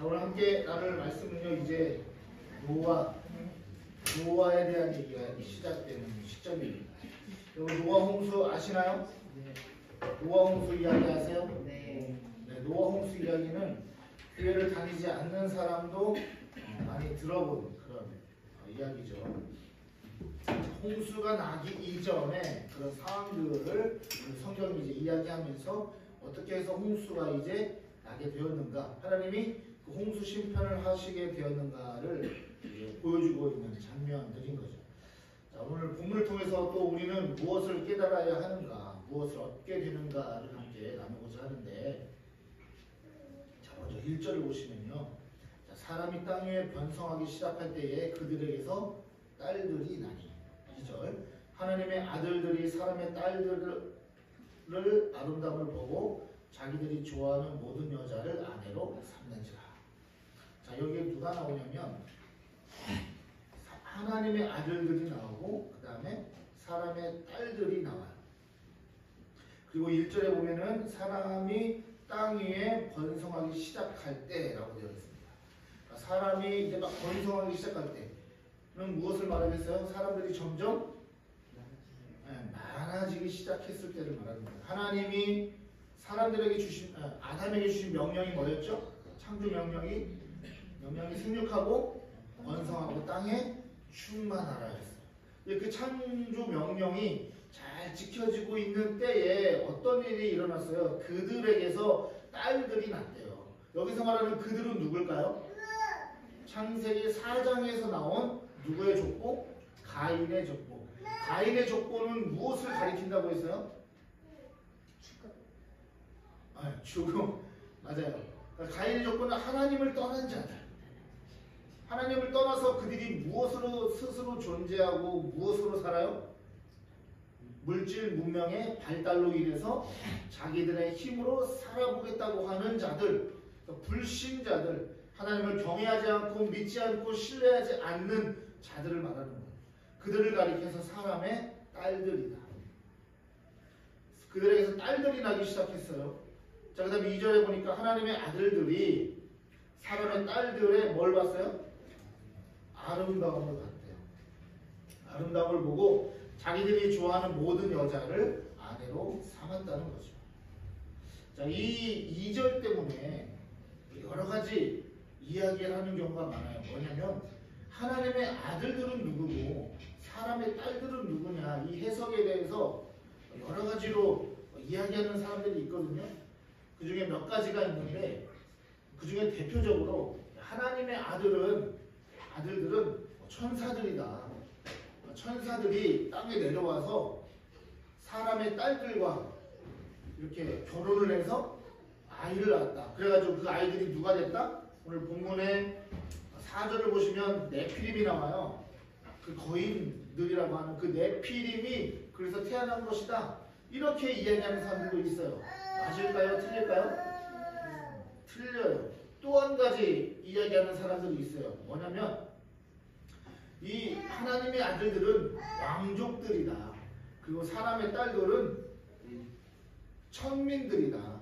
자, 오늘 함께 나눌 말씀은요, 이제 노아에 대한 얘기가 시작되는 시점입니다. 여러분 노아 홍수 아시나요? 네. 노아 홍수 이야기 아세요? 네. 네, 노아 홍수 이야기는 교회를 다니지 않는 사람도 많이 들어본 그런 이야기죠. 홍수가 나기 이전에 그런 상황들을 성경이 이제 이야기하면서 어떻게 해서 홍수가 이제 나게 되었는가, 하나님이 그 홍수 심판을 하시게 되었는가를 보여주고 있는 장면들인 거죠. 자, 오늘 본문을 통해서 또 우리는 무엇을 깨달아야 하는가, 무엇을 얻게 되는가를 함께 나누고자 하는데, 자, 먼저 1절을 보시면요, 자, 사람이 땅 위에 번성하기 시작할 때에 그들에게서 딸들이 나니. 2절, 하나님의 아들들이 사람의 딸들을 아름다움을 보고 자기들이 좋아하는 모든 여자를 아내로 삼는지라. 자, 여기에 누가 나오냐면 하나님의 아들들이 나오고 그 다음에 사람의 딸들이 나와요. 그리고 1절에 보면은 사람이 땅 위에 번성하기 시작할 때라고 되어 있습니다. 그러니까 사람이 이제 막 번성하기 시작할 때는 무엇을 말하겠어요? 사람들이 점점 많아지기 시작했을 때를 말하는 거예요. 하나님이 사람들에게 주신, 아담에게 주신 명령이 뭐였죠? 창조 명령이 생육하고 번성하고 땅에 충만하라 했어요. 그 창조 명령이 잘 지켜지고 있는 때에 어떤 일이 일어났어요? 그들에게서 딸들이 났대요. 여기서 말하는 그들은 누굴까요? 창세기 4장에서 나온 누구의 족보? 가인의 족보. 가인의 족보는 무엇을 가리킨다고 했어요? 죽음. 맞아요. 그러니까 가인의 족보는 하나님을 떠난 자들. 하나님을 떠나서 그들이 무엇으로 스스로 존재하고 무엇으로 살아요? 물질 문명의 발달로 인해서 자기들의 힘으로 살아보겠다고 하는 자들, 불신자들, 하나님을 경외하지 않고 믿지 않고 신뢰하지 않는 자들을 말하는 거예요. 그들을 가리켜서 사람의 딸들이다. 그들에게서 딸들이 나기 시작했어요. 자, 그 다음에 2절에 보니까 하나님의 아들들이 사람의 딸들의 뭘 봤어요? 아름다움을 봤대요. 아름다움을 보고 자기들이 좋아하는 모든 여자를 아내로 삼았다는 거죠. 자, 이 2절 때문에 여러 가지 이야기를 하는 경우가 많아요. 뭐냐면 하나님의 아들들은 누구고 사람의 딸들은 누구냐, 이 해석에 대해서 여러 가지로 이야기하는 사람들이 있거든요. 그 중에 몇 가지가 있는데 그 중에 대표적으로 하나님의 아들들은 천사들이다. 천사들이 땅에 내려와서 사람의 딸들과 이렇게 결혼을 해서 아이를 낳았다. 그래가지고 그 아이들이 누가 됐다? 오늘 본문에 4절을 보시면 네피림이 나와요. 그 거인들이라고 하는 그 네피림이 그래서 태어난 것이다. 이렇게 이야기하는 사람들도 있어요. 맞을까요? 틀릴까요? 틀려요. 또 한 가지 이야기하는 사람들이 있어요. 뭐냐면 이 하나님의 아들들은 왕족들이다. 그리고 사람의 딸들은 천민들이다.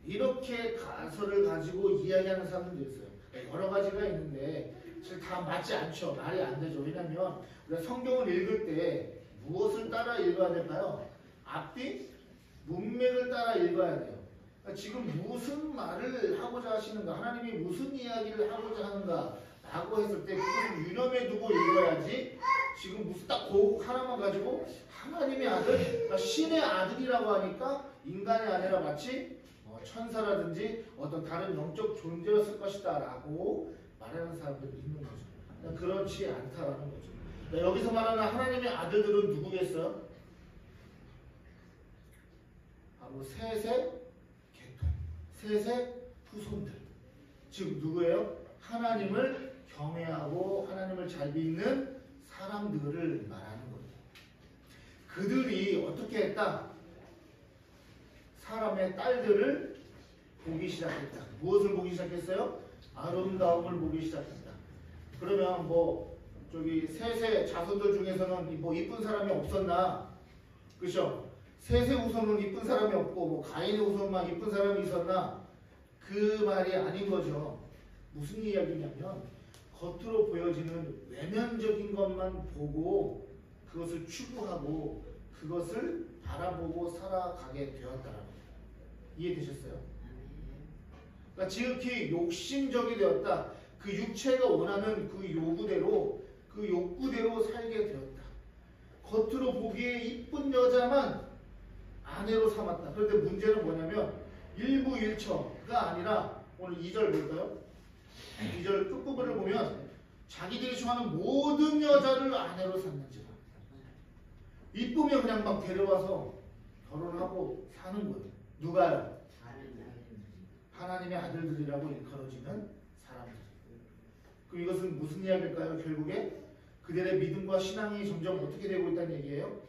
이렇게 가설을 가지고 이야기하는 사람들도 있어요. 여러 가지가 있는데 사실 다 맞지 않죠. 말이 안 되죠. 왜냐하면 우리가 성경을 읽을 때 무엇을 따라 읽어야 될까요? 앞뒤 문맥을 따라 읽어야 돼요. 그러니까 지금 무슨 말을 하고자 하시는가, 하나님이 무슨 이야기를 하고자 하는가 라고 했을 때 그것을 유념해 두고 읽어야지, 지금 무슨 딱 그 하나만 가지고 하나님의 아들, 그러니까 신의 아들이라고 하니까 인간의 아내라 마치 천사라든지 어떤 다른 영적 존재였을 것이다 라고 말하는 사람들이 있는 거죠. 그러니까 그렇지 않다라는 거죠. 그러니까 여기서 말하는 하나님의 아들들은 누구겠어요? 바로 셋의 계통, 셋의 후손들. 즉 누구예요? 하나님을 경외하고 하나님을 잘 믿는 사람들을 말하는 겁니다. 그들이 어떻게 했다? 사람의 딸들을 보기 시작했다. 무엇을 보기 시작했어요? 아름다움을 보기 시작했다. 그러면 저기 셋의 자손들 중에서는 이쁜 사람이 없었나? 그죠? 셋의 후손은 이쁜 사람이 없고 가인의 후손만 이쁜 사람이 있었나? 그 말이 아닌 거죠. 무슨 이야기냐면 겉으로 보여지는 외면적인 것만 보고 그것을 추구하고 그것을 바라보고 살아가게 되었다라는 거예요. 이해되셨어요? 그러니까 지극히 욕심적이 되었다. 그 육체가 원하는 그 요구대로 그 욕구대로 살게 되었다. 겉으로 보기에 이쁜 여자만 아내로 삼았다. 그런데 문제는 뭐냐면 일부 일처가 아니라 오늘 2절 볼까요? 2절 끝부분을 보면 자기들이 좋아하는 모든 여자를 아내로 삼는지라. 이쁘면 그냥 막 데려와서 결혼하고 사는 거예요. 누가요? 하나님의 아들들이라고 일컬어지는 사람들. 그럼 이것은 무슨 이야기일까요? 결국에 그들의 믿음과 신앙이 점점 어떻게 되고 있다는 얘기예요?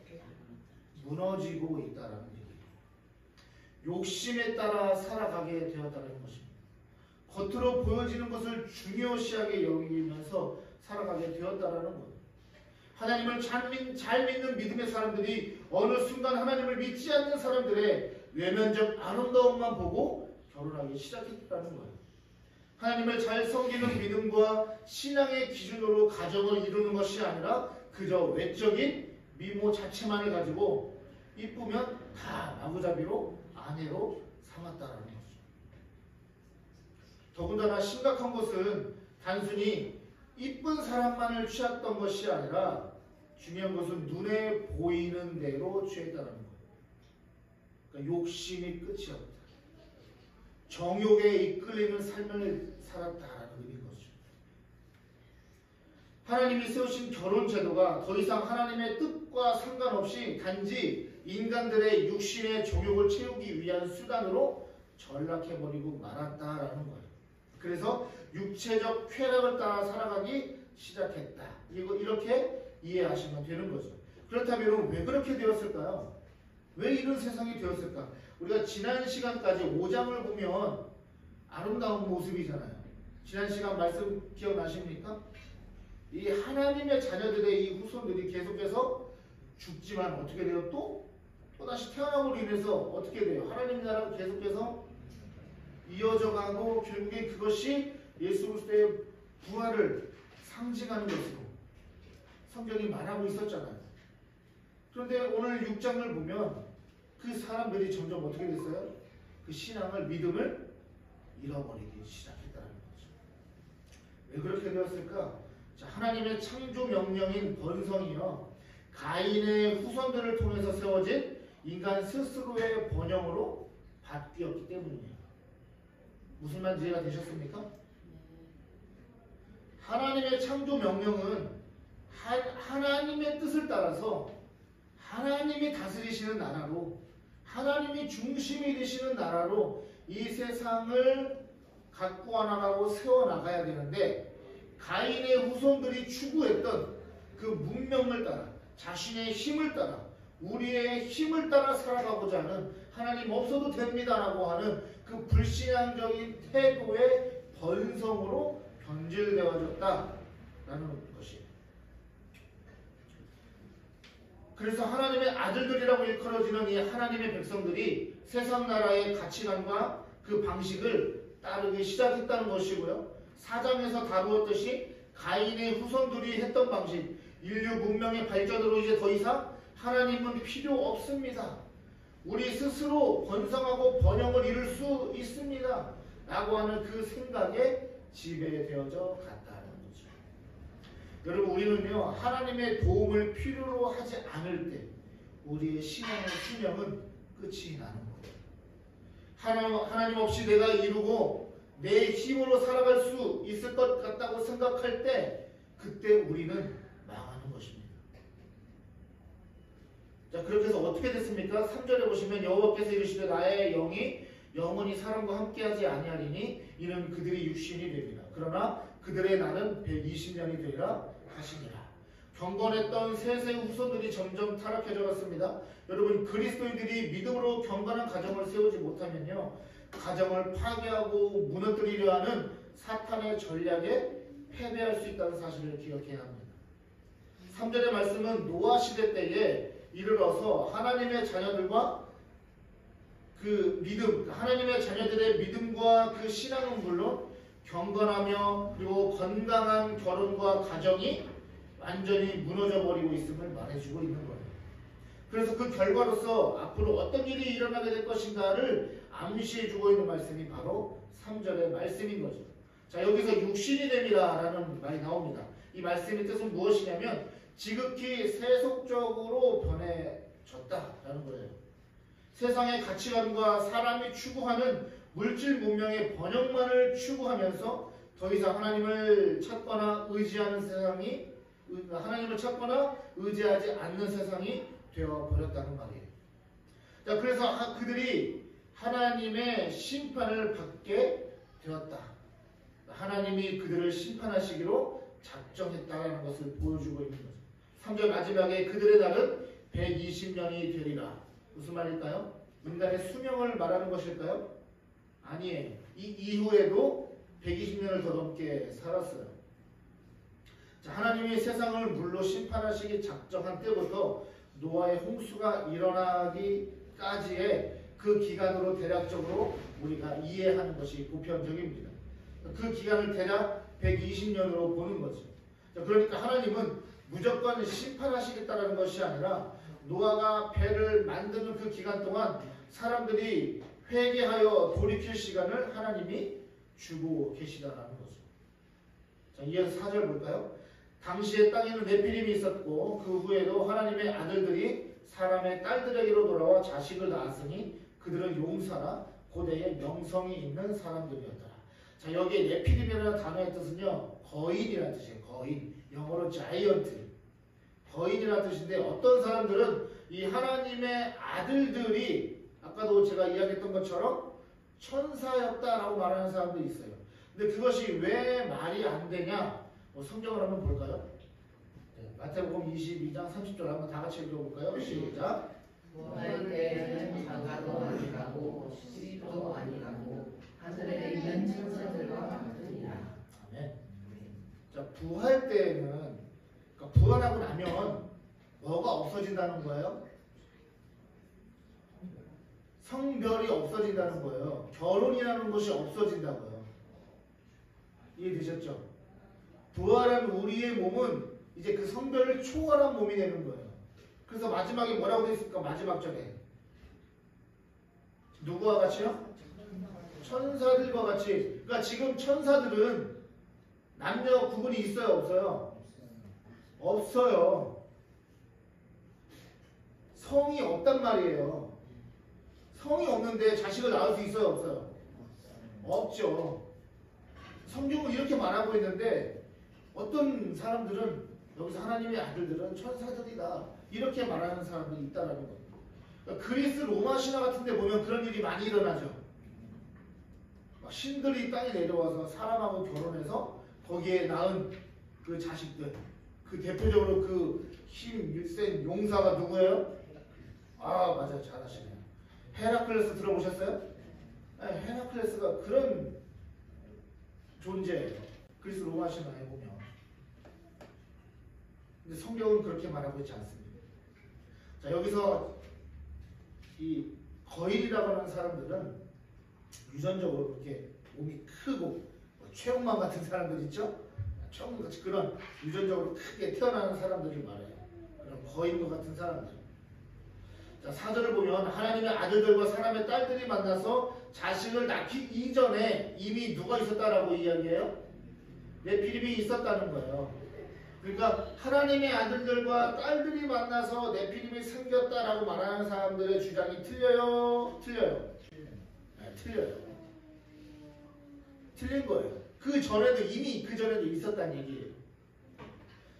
무너지고 있다라는 얘기예요. 욕심에 따라 살아가게 되었다는 것입니다. 겉으로 보여지는 것을 중요시하게 여기면서 살아가게 되었다라는 거예요. 하나님을 잘 믿는 믿음의 사람들이 어느 순간 하나님을 믿지 않는 사람들의 외면적 아름다움만 보고 결혼하기 시작했다는 거예요. 하나님을 잘 섬기는 믿음과 신앙의 기준으로 가정을 이루는 것이 아니라 그저 외적인 미모 자체만을 가지고 이쁘면 다 마구잡이로 아내로 삼았다라는 거죠. 더군다나 심각한 것은 단순히 이쁜 사람만을 취했던 것이 아니라 중요한 것은 눈에 보이는 대로 취했다는 거예요. 그러니까 욕심이 끝이 없다. 정욕에 이끌리는 삶을 살았다라는 의미인 거죠. 하나님이 세우신 결혼 제도가 더 이상 하나님의 뜻과 상관없이 단지 인간들의 육신의 정욕을 채우기 위한 수단으로 전락해버리고 말았다라는 거예요. 그래서 육체적 쾌락을 따라 살아가기 시작했다. 이렇게 이해하시면 되는 거죠. 그렇다면 왜 그렇게 되었을까요? 왜 이런 세상이 되었을까? 우리가 지난 시간까지 5장을 보면 아름다운 모습이잖아요. 지난 시간 말씀 기억나십니까? 이 하나님의 자녀들의 이 후손들이 계속해서 죽지만 어떻게 돼요? 또다시 태어남으로 인해서 어떻게 돼요? 하나님 나라가 계속해서 이어져가고 결국에 그것이 예수 그리스도의 부활을 상징하는 것으로 성경이 말하고 있었잖아요. 그런데 오늘 6장을 보면 그 사람들이 점점 어떻게 됐어요? 그 신앙을, 믿음을 잃어버리기 시작했다는 거죠. 왜 그렇게 되었을까? 자, 하나님의 창조 명령인 번성이요, 가인의 후손들을 통해서 세워진 인간 스스로의 번영으로 바뀌었기 때문이에요. 무슨 말인지 이해가 되셨습니까? 하나님의 창조 명령은 하나님의 뜻을 따라서 하나님이 다스리시는 나라로, 하나님이 중심이 되시는 나라로 이 세상을 갖고 나가고 세워나가야 되는데, 가인의 후손들이 추구했던 그 문명을 따라, 자신의 힘을 따라, 우리의 힘을 따라 살아가고자 하는, 하나님 없어도 됩니다라고 하는 그 불신앙적인 태도의 번성으로 변질되어졌다라는 것이에요. 그래서 하나님의 아들들이라고 일컬어지는 이 하나님의 백성들이 세상 나라의 가치관과 그 방식을 따르기 시작했다는 것이고요. 4장에서 다루었듯이 가인의 후손들이 했던 방식, 인류 문명의 발전으로 이제 더 이상 하나님은 필요 없습니다. 우리 스스로 번성하고 번영을 이룰 수 있습니다. 라고 하는 그 생각에 지배되어져 갔다는 거죠. 여러분, 우리는요, 하나님의 도움을 필요로 하지 않을 때 우리의 신앙의 수명은 끝이 나는 거예요. 하나님 없이 내가 이루고 내 힘으로 살아갈 수 있을 것 같다고 생각할 때 그때 우리는 망하는 것입니다. 자, 그렇게 해서 어떻게 됐습니까? 3절에 보시면 여호와께서 이르시되 나의 영이 영원히 사람과 함께하지 아니하리니 이는 그들이 육신이 됩니다. 그러나 그들의 날은 120년이 되리라 하시니라. 경건했던 셋의 후손들이 점점 타락해져 갔습니다. 여러분, 그리스도인들이 믿음으로 경건한 가정을 세우지 못하면요, 가정을 파괴하고 무너뜨리려 하는 사탄의 전략에 패배할 수 있다는 사실을 기억해야 합니다. 3절의 말씀은 노아 시대 때에 이르러서 하나님의 자녀들과 그 믿음, 하나님의 자녀들의 믿음과 그 신앙은 물론 경건하며 그리고 건강한 결혼과 가정이 완전히 무너져 버리고 있음을 말해주고 있는 거예요. 그래서 그 결과로서 앞으로 어떤 일이 일어나게 될 것인가를 암시해주고 있는 말씀이 바로 3절의 말씀인 거죠. 자, 여기서 육신이 됨이라 라는 말이 나옵니다. 이 말씀의 뜻은 무엇이냐면 지극히 세속적으로 변해졌다라는 거예요. 세상의 가치관과 사람이 추구하는 물질 문명의 번영만을 추구하면서 더 이상 하나님을 찾거나 의지하는 세상이 하나님을 찾거나 의지하지 않는 세상이 되어버렸다는 말이에요. 자, 그래서 그들이 하나님의 심판을 받게 되었다. 하나님이 그들을 심판하시기로 작정했다는 것을 보여주고 있는 거죠. 3절 마지막에 그들의 날은 120년이 되리라. 무슨 말일까요? 인간의 수명을 말하는 것일까요? 아니에요. 이 이후에도 120년을 더 넘게 살았어요. 자, 하나님이 세상을 물로 심판하시기 작정한 때부터 노아의 홍수가 일어나기까지의 그 기간으로 대략적으로 우리가 이해하는 것이 보편적입니다. 그 기간을 대략 120년으로 보는 거죠. 자, 그러니까 하나님은 무조건 심판하시겠다는 것이 아니라 노아가 배를 만드는 그 기간 동안 사람들이 회개하여 돌이킬 시간을 하나님이 주고 계시다는 거죠. 자, 이어서 4절 볼까요? 당시에 땅에는 네피림이 있었고 그 후에도 하나님의 아들들이 사람의 딸들에게로 돌아와 자식을 낳았으니 그들은 용사나 고대의 명성이 있는 사람들이었더라. 자, 여기에 네피림이라는 단어의 뜻은요, 거인이라는 뜻이에요. 거인. 영어로 자이언트. 거인이라는 뜻인데 어떤 사람들은 이 하나님의 아들들이 아까도 제가 이야기했던 것처럼 천사였다라고 말하는 사람도 있어요. 근데 그것이 왜 말이 안 되냐? 성경을 한번 볼까요? 네, 마태복음 22장 30절 한번 다 같이 읽어볼까요? 시작. 구할 때에는 자가도 아니라고 시도 아니라고 하늘에 있는 천사들과 같으리라. 아멘. 자, 부활 때에는 그러니까 부활하고 나면 뭐가 없어진다는 거예요? 성별이 없어진다는 거예요. 결혼이라는 것이 없어진다고요. 이해되셨죠? 부활한 우리의 몸은 이제 그 성별을 초월한 몸이 되는 거예요. 그래서 마지막에 뭐라고 되어 있습니까? 마지막 절에 누구와 같이요? 천사들과 같이. 그러니까 지금 천사들은 남녀 구분이 있어요? 없어요? 없어요. 성이 없단 말이에요. 성이 없는데 자식을 낳을 수 있어요? 없어요? 없죠. 성경은 이렇게 말하고 있는데 어떤 사람들은 여기서 하나님의 아들들은 천사들이다 이렇게 말하는 사람들이 있다는 거예요. 그러니까 그리스 로마 신화 같은 데 보면 그런 일이 많이 일어나죠. 막 신들이 땅에 내려와서 사람하고 결혼해서 거기에 낳은 그 자식들, 그 대표적으로 그 힘 센 용사가 누구예요? 아, 맞아요. 잘하시네요. 헤라클레스 들어보셨어요? 네, 헤라클레스가 그런 존재예요. 그리스 로마 신화에 보면. 근데 성경은 그렇게 말하고 있지 않습니다. 자, 여기서 이 거인이라고 하는 사람들은 유전적으로 그렇게 몸이 크고 최홍만 같은 사람들 있죠? 최홍만같이 그런 유전적으로 크게 태어나는 사람들이 말해요. 그런 거인과 같은 사람들. 자, 4절을 보면 하나님의 아들들과 사람의 딸들이 만나서 자식을 낳기 이전에 이미 누가 있었다라고 이야기해요? 네피림이 있었다는 거예요. 그러니까 하나님의 아들들과 딸들이 만나서 네피림이 생겼다라고 말하는 사람들의 주장이 틀려요? 틀려요? 네, 틀려요. 틀린 거예요. 그 전에도 이미 그 전에도 있었다는 얘기예요.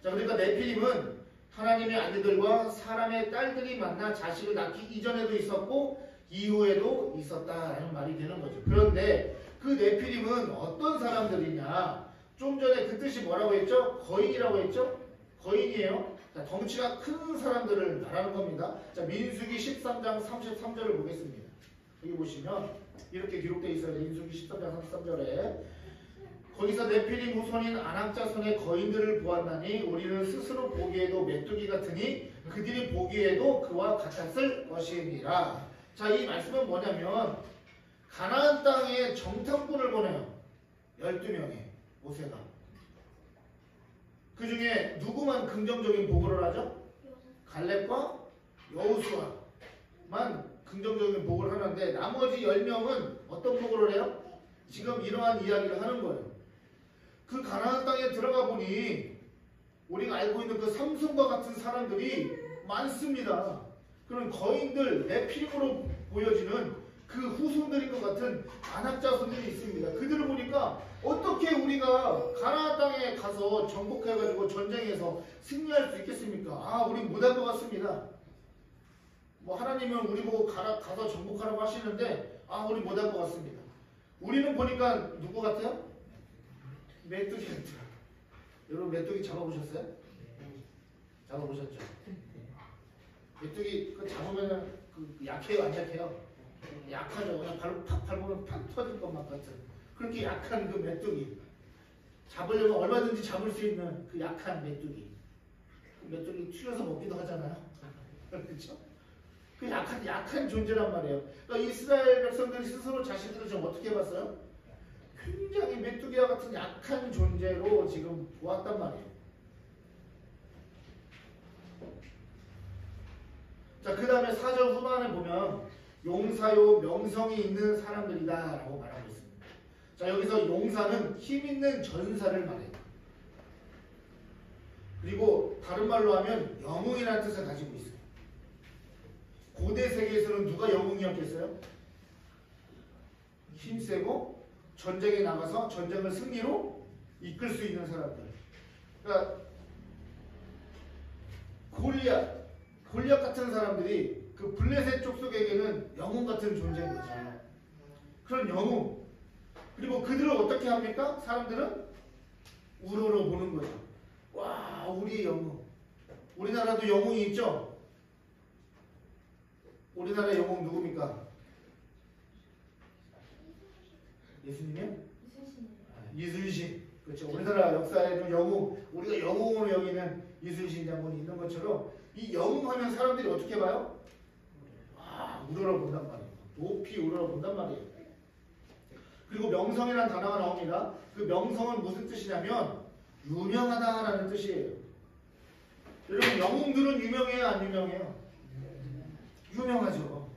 자, 그러니까 네피림은 하나님의 아들들과 사람의 딸들이 만나 자식을 낳기 이전에도 있었고 이후에도 있었다라는 말이 되는 거죠. 그런데 그 네피림은 어떤 사람들이냐? 좀 전에 그 뜻이 뭐라고 했죠? 거인이라고 했죠? 거인이에요. 자, 덩치가 큰 사람들을 말하는 겁니다. 자, 민수기 13장 33절을 보겠습니다. 여기 보시면 이렇게 기록되어 있어요. 민수기 13장 33절에 거기서 네피림 후손인 아낙 자손의 거인들을 보았나니 우리는 스스로 보기에도 메뚜기 같으니 그들이 보기에도 그와 같았을 것이니라. 자, 이 말씀은 뭐냐면 가나안 땅에 정탐꾼을 보내요. 12명의 모세가. 그 중에 누구만 긍정적인 보고를 하죠? 갈렙과 여호수아만 긍정적인 보고를 하는데 나머지 10명은 어떤 보고를 해요? 지금 이러한 이야기를 하는 거예요. 그 가나안 땅에 들어가 보니 우리가 알고 있는 그 삼손과 같은 사람들이 많습니다. 그런 거인들, 네피림으로 보여지는 그 후손들인 것 같은 아낙 자손들이 있습니다. 그들을 보니까 어떻게 우리가 가나안 땅에 가서 정복해가지고 전쟁에서 승리할 수 있겠습니까? 아, 우린 못할 것 같습니다. 뭐 하나님은 우리 보고 가서 정복하라고 하시는데 아, 우리 못할 것 같습니다. 우리는 보니까 누구 같아요? 메뚜기 같아요. 여러분 메뚜기 잡아보셨어요? 잡아보셨죠? 메뚜기 그 잡으면 그 약해요, 안 약해요? 약하죠. 그냥 발로 팍 밟으면 팍 터질 것만 같은 그렇게 약한 그 메뚜기. 잡으려면 얼마든지 잡을 수 있는 그 약한 메뚜기. 그 메뚜기 튀겨서 먹기도 하잖아요. 그렇죠? 그 약한 존재란 말이에요. 그러니까 이스라엘 백성들이 스스로 자신들을 좀 어떻게 봤어요? 굉장히 메뚜기와 같은 약한 존재로 지금 보았단 말이에요. 자, 그 다음에 4절 후반에 보면 용사요 명성이 있는 사람들이다 라고 말하고 있습니다. 자, 여기서 용사는 힘 있는 전사를 말해요. 그리고 다른 말로 하면 영웅이라는 뜻을 가지고 있어요. 고대 세계에서는 누가 영웅이었겠어요? 힘세고 전쟁에 나가서 전쟁을 승리로 이끌 수 있는 사람들. 그러니까 골리앗 같은 사람들이 그 블레셋 족속에게는 영웅 같은 존재인 거죠. 그런 영웅. 그리고 그들을 어떻게 합니까? 사람들은 우러러 보는 거죠. 와, 우리의 영웅. 우리나라도 영웅이 있죠? 우리나라의 영웅 누굽니까? 예수님이요? 이순신. 그렇죠. 우리나라 역사에도 영웅, 우리가 영웅으로 여기는 이순신 장군이 있는 것처럼 이 영웅하면 사람들이 어떻게 봐요? 아, 우러러 본단 말이에요. 높이 우러러 본단 말이에요. 그리고 명성이라는 단어가 나옵니다. 그 명성은 무슨 뜻이냐면 유명하다라는 뜻이에요. 여러분 영웅들은 유명해요, 안 유명해요? 유명하죠.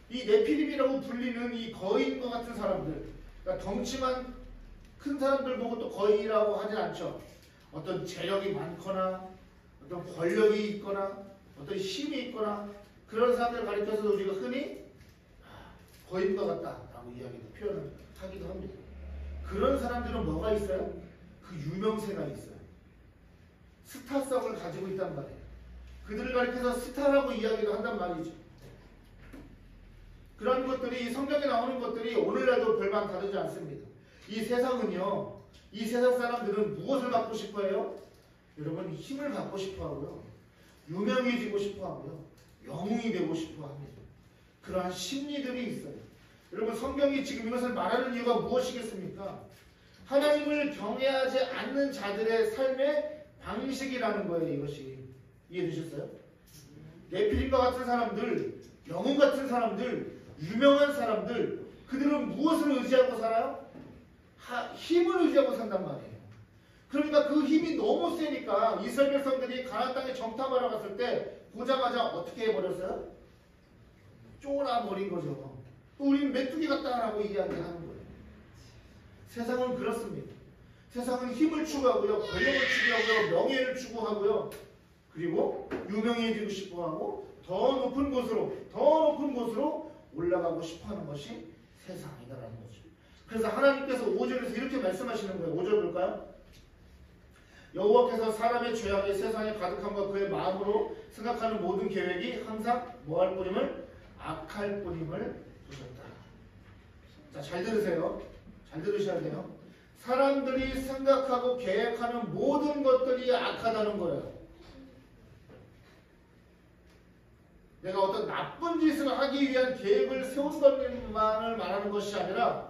이 네피림이라고 불리는 이 거인과 같은 사람들, 그러니까 덩치만 큰 사람들 보고 또 거인이라고 하진 않죠. 어떤 재력이 많거나 어떤 권력이 있거나 어떤 힘이 있거나 그런 사람들을 가리켜서 우리가 흔히 거인과 같다라고 이야기를 표현을 하기도 합니다. 그런 사람들은 뭐가 있어요? 그 유명세가 있어요. 스타성을 가지고 있단 말이에요. 그들을 가리켜서 스타라고 이야기를 한단 말이죠. 그런 것들이 성경에 나오는 것들이 오늘날도 별반 다르지 않습니다. 이 세상은요, 이 세상 사람들은 무엇을 갖고 싶어 해요? 여러분 힘을 갖고 싶어 하고요, 유명해지고 싶어 하고요, 영웅이 되고 싶어 합니다. 그러한 심리들이 있어요. 여러분 성경이 지금 이것을 말하는 이유가 무엇이겠습니까? 하나님을 경외하지 않는 자들의 삶의 방식이라는 거예요. 이것이 이해되셨어요? 네피림과 같은 사람들, 영웅 같은 사람들, 유명한 사람들, 그들은 무엇을 의지하고 살아요? 힘을 의지하고 산단 말이에요. 그러니까 그 힘이 너무 세니까 이스라엘 백성들이 가나안 땅에 정탐하러 갔을 때 보자마자 어떻게 해버렸어요? 쫄아버린 거죠. 우리는 메뚜기 같다라고 이야기하는 거예요. 세상은 그렇습니다. 세상은 힘을 추구하고요, 권력을 추구하고요, 명예를 추구하고요, 그리고 유명해지고 싶어하고 더 높은 곳으로 올라가고 싶어하는 것이 세상이다라는 거죠. 그래서 하나님께서 5절에서 이렇게 말씀하시는 거예요. 5절 볼까요? 여호와께서 사람의 죄악이 세상에 가득함과 그의 마음으로 생각하는 모든 계획이 항상 뭐할 뿐임을? 악할 뿐임을 보셨다. 자, 잘 들으세요. 잘 들으셔야 돼요. 사람들이 생각하고 계획하는 모든 것들이 악하다는 거예요. 내가 어떤 나쁜 짓을 하기 위한 계획을 세운 것만을 말하는 것이 아니라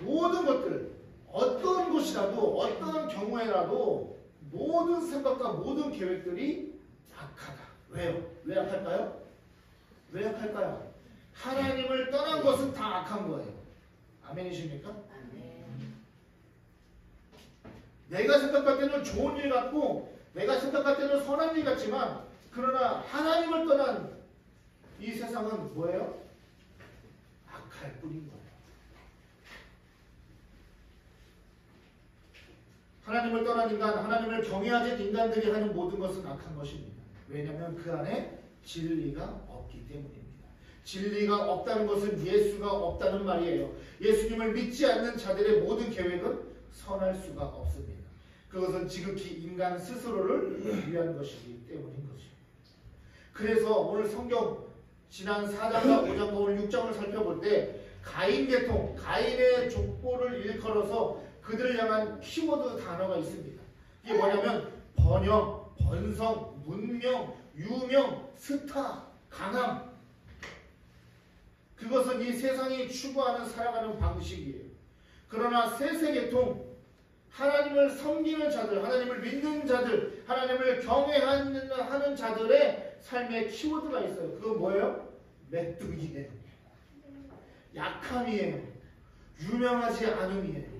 모든 것들, 어떤 것이라도, 어떤 경우에라도 모든 생각과 모든 계획들이 악하다. 왜요? 왜 악할까요? 왜 악할까요? 하나님을 떠난 것은 다 악한 거예요. 아멘이십니까? 내가 생각할 때는 좋은 일 같고 내가 생각할 때는 선한 일 같지만 그러나 하나님을 떠난 이 세상은 뭐예요? 악할 뿐인 거예요. 하나님을 떠난 인간, 하나님을 경외하지 인간들이 하는 모든 것은 악한 것입니다. 왜냐하면 그 안에 진리가 없기 때문입니다. 진리가 없다는 것은 예수가 없다는 말이에요. 예수님을 믿지 않는 자들의 모든 계획은 선할 수가 없습니다. 그것은 지극히 인간 스스로를 위한 것이기 때문인 것입니다. 그래서 오늘 성경 지난 4장과 5장과 오늘 6장을 살펴볼 때 가인 계통, 가인의 족보를 일컬어서 그들을 향한 키워드 단어가 있습니다. 이게 뭐냐면 번영, 번성, 문명, 유명, 스타, 강함. 그것은 이 세상이 추구하는 살아가는 방식이에요. 그러나 세세계통, 하나님을 섬기는 자들, 하나님을 믿는 자들, 하나님을 경외하는 자들의 삶의 키워드가 있어요. 그건 뭐예요? 메뚜기예요. 약함이에요. 유명하지 않음이에요.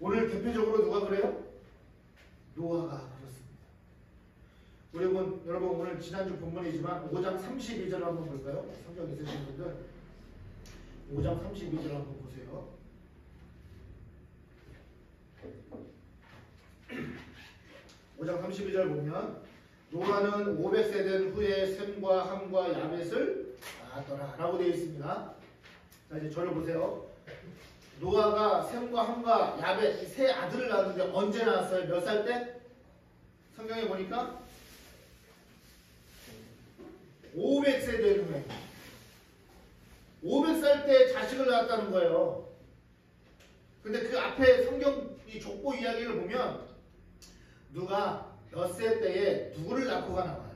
오늘 대표적으로 누가 그래요? 노아가 그렇습니다. 여러분 오늘 지난주 본문이지만 5장 32절 한번 볼까요? 성경 있으신 분들 5장 32절 한번 보세요. 5장 32절 보면 노아는 500세 된 후에 셈과 함과 야벳을 낳았더라 라고 되어 있습니다. 자 이제 저를 보세요. 노아가 셈과 함과 야벳 이 세 아들을 낳았는데 언제 낳았어요? 몇 살 때? 성경에 보니까 500세 된 후에 500살 때 자식을 낳았다는 거예요. 근데 그 앞에 성경 이 족보 이야기를 보면 누가 몇 세 때에 누구를 낳고가 나와요.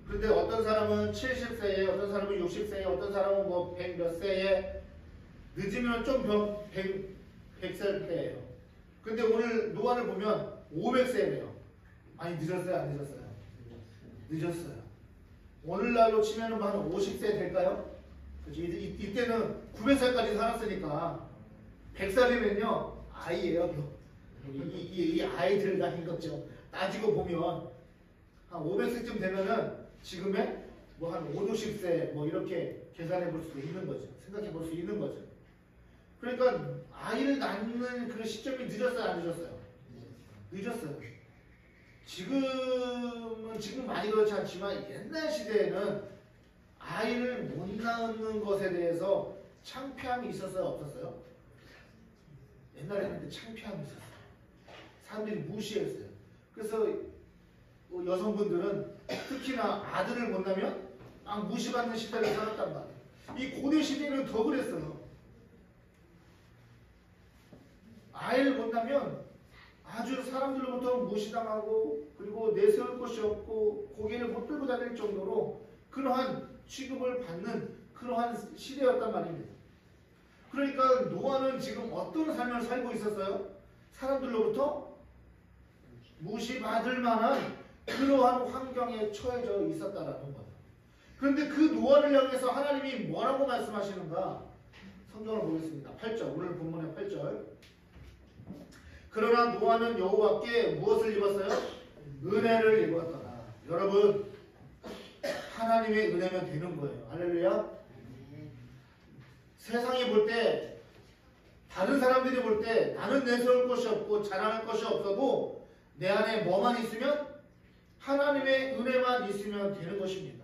그런데 어떤 사람은 70세에 어떤 사람은 60세에 어떤 사람은 뭐 100 몇 세에 늦으면 좀 100살 때예요. 근데 오늘 노아를 보면 500세래요. 아니 늦었어요? 안 늦었어요? 늦었어요. 오늘날로 치면 한 50세 될까요? 그렇죠? 이때는 900살까지 살았으니까 100살이면요 아이예요. 이 아이들 같은 거죠. 따지고 보면 한 500세쯤 되면은 지금의 뭐 한 5, 60세 뭐 이렇게 계산해 볼 수도 있는 거죠. 생각해 볼 수 있는 거죠. 그러니까 아이를 낳는 그 시점이 늦었어요, 안 늦었어요? 늦었어요. 지금 많이 그렇지 않지만 옛날 시대에는 아이를 못 낳는 것에 대해서 창피함이 있었어요, 없었어요? 옛날에는 근데 창피함이 있었어요. 사람들이 무시했어요. 그래서 여성분들은 특히나 아들을 못 낳으면 막 무시받는 시대를 살았단 말이에요. 이 고대 시대는 더 그랬어요. 아이를 못 낳으면 아주 사람들로부터 무시당하고 그리고 내세울 것이 없고 고개를 못 들고 다닐 정도로 그러한 취급을 받는 그러한 시대였단 말입니다. 그러니까 노아는 지금 어떤 삶을 살고 있었어요? 사람들로부터 무시받을 만한 그러한 환경에 처해져 있었다라는 거예요. 그런데 그 노아를 향해서 하나님이 뭐라고 말씀하시는가? 성경을 보겠습니다. 8절, 오늘 본문의 8절. 그러나 노아는 여호와께 무엇을 입었어요? 은혜를 입었더라. 여러분 하나님의 은혜면 되는 거예요. 할렐루야. 세상이 볼 때 다른 사람들이 볼 때 나는 내세울 것이 없고 자랑할 것이 없어도 내 안에 뭐만 있으면 하나님의 은혜만 있으면 되는 것입니다.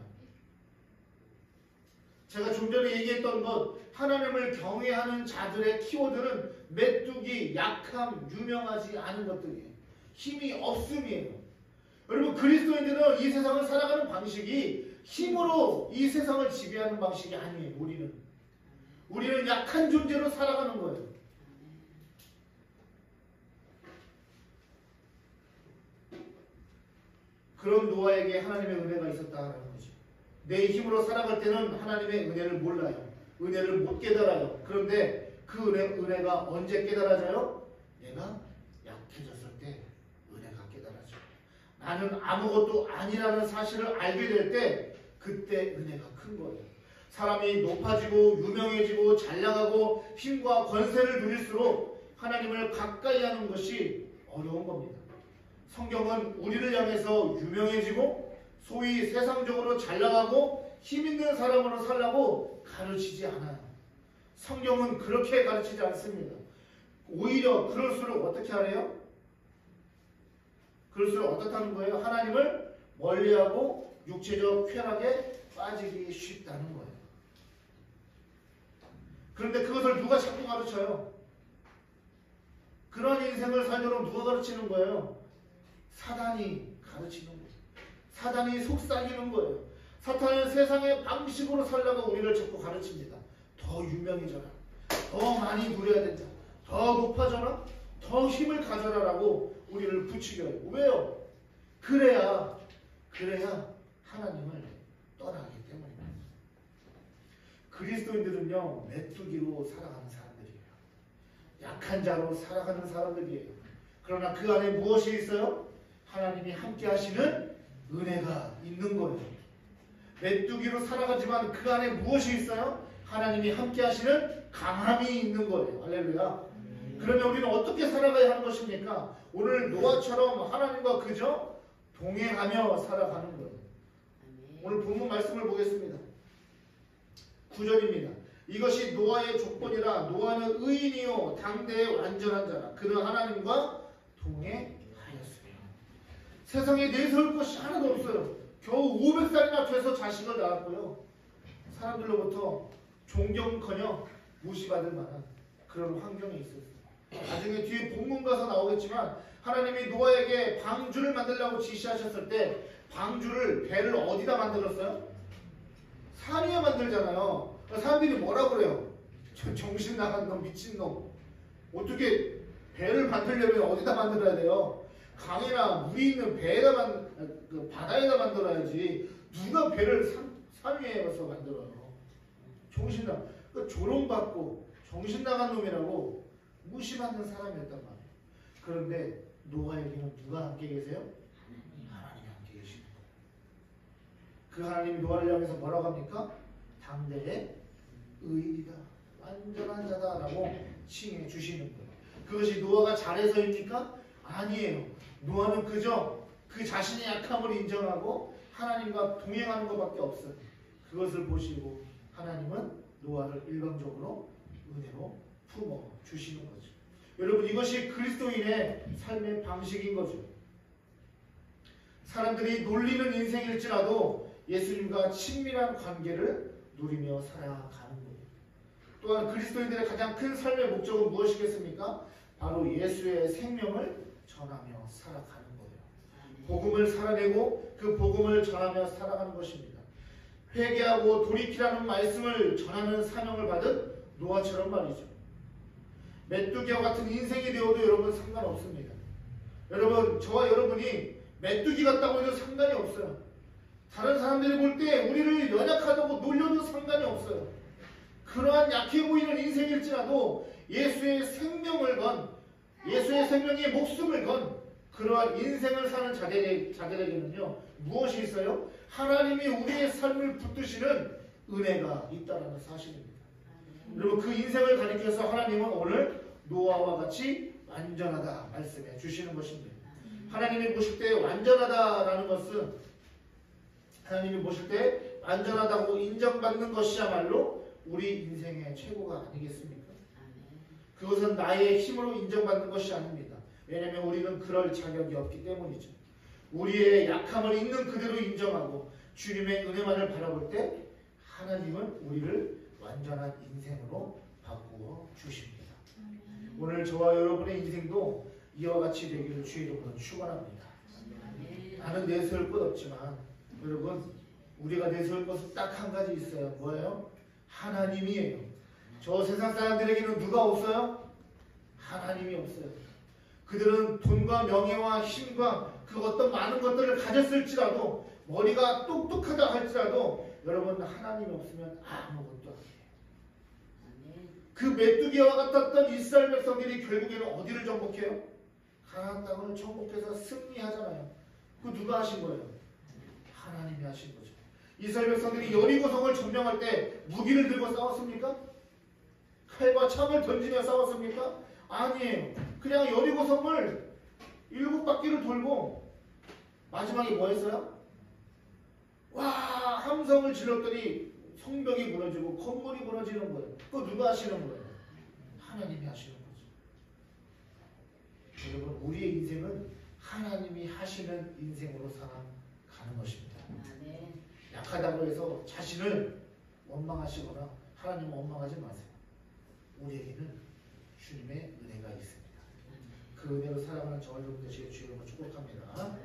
제가 좀 전에 얘기했던 것 하나님을 경외하는 자들의 키워드는 메뚜기, 약함, 유명하지 않은 것들이에요. 힘이 없음이에요. 여러분 그리스도인들은 이 세상을 살아가는 방식이 힘으로 이 세상을 지배하는 방식이 아니에요. 우리는 약한 존재로 살아가는 거예요. 그런 노아에게 하나님의 은혜가 있었다는 거죠. 내 힘으로 살아갈 때는 하나님의 은혜를 몰라요. 은혜를 못 깨달아요. 그런데 그 은혜가 언제 깨달아져요? 내가 약해졌을 때 은혜가 깨달아져요. 나는 아무것도 아니라는 사실을 알게 될 때 그때 은혜가 큰 거예요. 사람이 높아지고 유명해지고 잘나가고 힘과 권세를 누릴수록 하나님을 가까이 하는 것이 어려운 겁니다. 성경은 우리를 향해서 유명해지고 소위 세상적으로 잘나가고 힘 있는 사람으로 살라고 가르치지 않아요. 성경은 그렇게 가르치지 않습니다. 오히려 그럴수록 어떻게 하래요? 그럴수록 어떻다는 거예요? 하나님을 멀리하고 육체적 쾌락에 빠지기 쉽다는 거예요. 그런데 그것을 누가 자꾸 가르쳐요? 그런 인생을 살도록 누가 가르치는 거예요? 사단이 가르치는 거예요. 사단이 속삭이는 거예요. 사탄은 세상의 방식으로 살라고 우리를 자꾸 가르칩니다. 더 유명해져라. 더 많이 누려야 된다. 더 높아져라. 더 힘을 가져라라고 우리를 부추겨요. 왜요? 그래야 하나님을 떠나기 때문입니다. 그리스도인들은요, 메뚜기로 살아가는 사람들이에요. 약한 자로 살아가는 사람들이에요. 그러나 그 안에 무엇이 있어요? 하나님이 함께 하시는 은혜가 있는 거예요. 메뚜기로 살아가지만 그 안에 무엇이 있어요? 하나님이 함께 하시는 강함이 있는 거예요. 할렐루야. 그러면 우리는 어떻게 살아가야 하는 것입니까? 오늘 노아처럼 하나님과 그저 동행하며 살아가는 거예요. 오늘 본문 말씀을 보겠습니다. 9절입니다. 이것이 노아의 조건이라. 노아는 의인이요 당대의 완전한 자라. 그는 하나님과 동행하였으며. 세상에 내세울 것이 하나도 없어요. 겨우 500살이나 돼서 자식을 낳았고요. 사람들로부터 존경커녕 무시받을 만한 그런 환경에 있었어요. 나중에 뒤에 본문 가서 나오겠지만 하나님이 노아에게 방주를 만들라고 지시하셨을 때 방주를, 배를 어디다 만들었어요? 산 위에 만들잖아요. 사람들이 뭐라 그래요? 저 정신 나간 놈, 미친 놈. 어떻게 배를 만들려면 어디다 만들어야 돼요? 강이나 물이 있는 배에다 바다에다 만들어야지. 누가 배를 산 위에 가서 만들어요? 정신 나. 조롱받고 정신 나간 놈이라고 무시받는 사람이었단 말이에요. 그런데 노아에게는 누가 함께 계세요? 하나님이 함께 계시는 거예요. 그 하나님이 노아를 향해서 뭐라고 합니까? 당대의 의인이다, 완전한 자다라고 칭해 주시는 거예요. 그것이 노아가 잘해서입니까? 아니에요. 노아는 그저 그 자신의 약함을 인정하고 하나님과 동행하는 것밖에 없어요. 그것을 보시고 하나님은 노아를 일방적으로 은혜로 품어 주시는 거죠. 여러분, 이것이 그리스도인의 삶의 방식인 거죠. 사람들이 놀리는 인생일지라도 예수님과 친밀한 관계를 누리며 살아가는 거예요. 또한 그리스도인들의 가장 큰 삶의 목적은 무엇이겠습니까? 바로 예수의 생명을 전하며 살아가는 거예요. 복음을 살아내고 그 복음을 전하며 살아가는 것입니다. 회개하고 돌이키라는 말씀을 전하는 사명을 받은 노아처럼 말이죠. 메뚜기와 같은 인생이 되어도 여러분 상관없습니다. 여러분, 저와 여러분이 메뚜기 같다고 해도 상관이 없어요. 다른 사람들이 볼 때 우리를 연약하다고 놀려도 상관이 없어요. 그러한 약해 보이는 인생일지라도 예수의 생명을 건, 예수의 생명에 목숨을 건 그러한 인생을 사는 자들에게는요, 무엇이 있어요? 하나님이 우리의 삶을 붙드시는 은혜가 있다는 사실입니다. 여러분, 그 인생을 가리켜서 하나님은 오늘 노아와 같이 완전하다 말씀해 주시는 것입니다. 하나님이 보실 때 완전하다라는 것은, 하나님이 보실 때 완전하다고 인정받는 것이야말로 우리 인생의 최고가 아니겠습니까? 그것은 나의 힘으로 인정받는 것이 아닙니다. 왜냐하면 우리는 그럴 자격이 없기 때문이죠. 우리의 약함을 있는 그대로 인정하고 주님의 은혜만을 바라볼 때 하나님은 우리를 완전한 인생으로 바꾸어 주십니다. 오늘 저와 여러분의 인생도 이와 같이 되기를 주의 이름으로 축원합니다. 나는 내세울 것 없지만 여러분, 우리가 내세울 것은 딱 한 가지 있어요. 뭐예요? 하나님이에요. 저 세상 사람들에게는 누가 없어요? 하나님이 없어요. 그들은 돈과 명예와 힘과 그 어떤 많은 것들을 가졌을지라도, 머리가 똑똑하다 할지라도 여러분, 하나님이 없으면 아무것도 아니에요. 그 메뚜기와 같았던 이스라엘 백성들이 결국에는 어디를 정복해요? 가나안 땅을 정복해서 승리하잖아요. 그 누가 하신 거예요? 하나님이 하신 거죠. 이스라엘 백성들이 여리고성을 점령할 때 무기를 들고 싸웠습니까? 칼과 창을 던지며 싸웠습니까? 아니에요. 그냥 여리고성을 7바퀴를 돌고 마지막에 뭐 했어요? 와, 함성을 질렀더니 성벽이 무너지고 건물이 무너지는 거예요. 그거 누가 하시는 거예요? 하나님이 하시는 거죠. 여러분, 우리의 인생은 하나님이 하시는 인생으로 살아가는 것입니다. 약하다고 해서 자신을 원망하시거나 하나님을 원망하지 마세요. 우리에게는 주님의 은혜가 있습니다. 그 은혜로 살아가는 저와 여러분 되시길 주님으로 축복합니다.